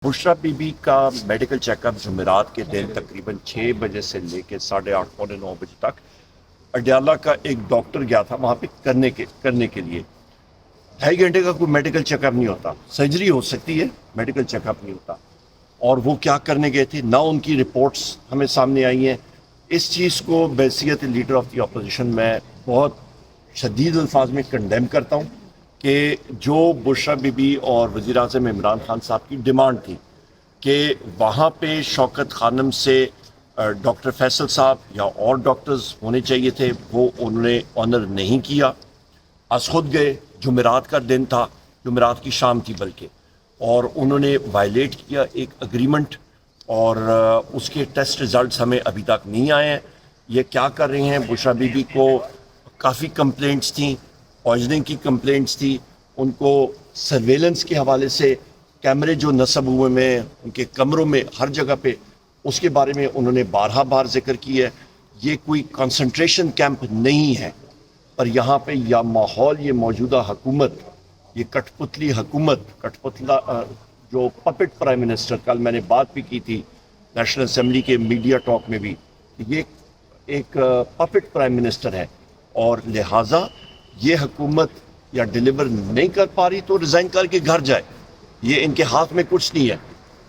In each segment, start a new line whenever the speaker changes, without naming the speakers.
बुशरा बीबी का medical checkup जुमेरात के दिन तकरीबन 6 बजे से लेकर 8:30 पौने 9 बजे तक अडयाला का एक डॉक्टर गया था वहाँ पे करने के लिए। 2.5 घंटे का कोई मेडिकल चेकअप नहीं होता। सर्जरी हो सकती है, मेडिकल चेकअप नहीं होता। और वो क्या करने गए थे ना, उनकी रिपोर्ट्स हमें सामने आई हैं। इस चीज़ को बैसियत लीडर ऑफ द अपोजिशन मैं बहुत शदीद अल्फाज में कंडेम करता हूँ कि जो बुशरा बीबी और वज़ीर आज़म इमरान खान साहब की डिमांड थी कि वहाँ पे शौकत खानम से डॉक्टर फैसल साहब या और डॉक्टर्स होने चाहिए थे, वो उन्होंने ऑनर नहीं किया। अस खुद गए, जुमेरात का दिन था, जुमेरात की शाम थी बल्कि, और उन्होंने वायलेट किया एक एग्रीमेंट, और उसके टेस्ट रिज़ल्ट्स हमें अभी तक नहीं आए हैं। ये क्या कर रहे हैं, बुशरा बीबी को काफ़ी कंप्लेंट्स थी, पॉइजनिंग की कंप्लेंट्स थी, उनको सर्वेलेंस के हवाले से कैमरे जो नस्ब हुए में उनके कमरों में हर जगह पे, उसके बारे में उन्होंने बार जिक्र किया है। ये कोई कंसंट्रेशन कैंप नहीं है, पर यहाँ पे या माहौल, ये मौजूदा हुकूमत, ये कठपुतली हुकूमत, कठपुतला जो पपेट प्राइम मिनिस्टर, कल मैंने बात भी की थी नेशनल असेंबली के मीडिया टॉक में भी, ये एक पपेट प्राइम मिनिस्टर है, और लिहाजा ये हुकूमत या डिलीवर नहीं कर पा रही तो रिज़ाइन करके घर जाए, ये इनके हाथ में कुछ नहीं है।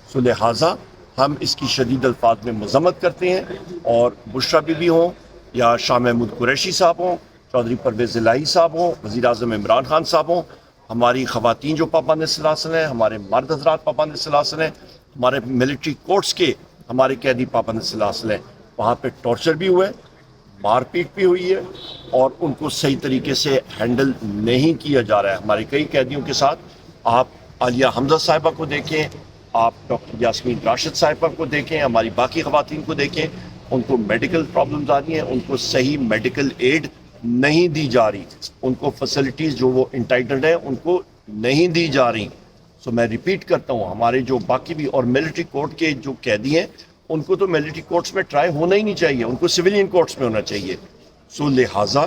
सो लिहाजा हम इसकी शदीद अल्फाज में मज़म्मत करते हैं, और बुशरा बीबी हों या शाह महमूद कुरैशी साहब हों, चौधरी परवेज़ इलाही साहब हों, वज़ीर आज़म इमरान खान साहब हों, हमारी ख़वातीन जो पाबंद सलासल हैं, हमारे मर्द हज़रात पाबंद सलासल हैं, हमारे मिलिट्री कोर्ट्स के हमारे कैदी पाबंद सलासल हैं। वहाँ पे टॉर्चर भी हुआ है, मारपीट भी हुई है, और उनको सही तरीके से हैंडल नहीं किया जा रहा है हमारे कई कैदियों के साथ। आप आलिया हमजा साहिबा को देखें, आप डॉक्टर यास्मीन राशिद साहिबा को देखें, हमारी बाकी ख़वातीन को देखें, उनको मेडिकल प्रॉब्लम्स आ रही हैं, उनको सही मेडिकल एड नहीं दी जा रही, उनको फैसिलिटीज़ जो वो इंटाइटल्ड है उनको नहीं दी जा रही। सो मैं रिपीट करता हूँ, हमारे जो बाकी भी और मिलिट्री कोर्ट के जो कैदी हैं, उनको तो मिलिट्री कोर्ट्स में ट्राई होना ही नहीं चाहिए, उनको सिविलियन कोर्ट्स में होना चाहिए। सो लिहाजा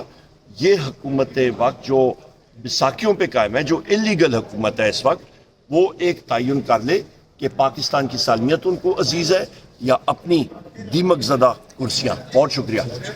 ये हुकूमत वक्त जो बिसाखियों पे कायम है, जो इलीगल हुकूमत है इस वक्त, वो एक तयन कर ले कि पाकिस्तान की सालमियत उनको अजीज़ है या अपनी दीमक ज़दा कुर्सियाँ। बहुत शुक्रिया।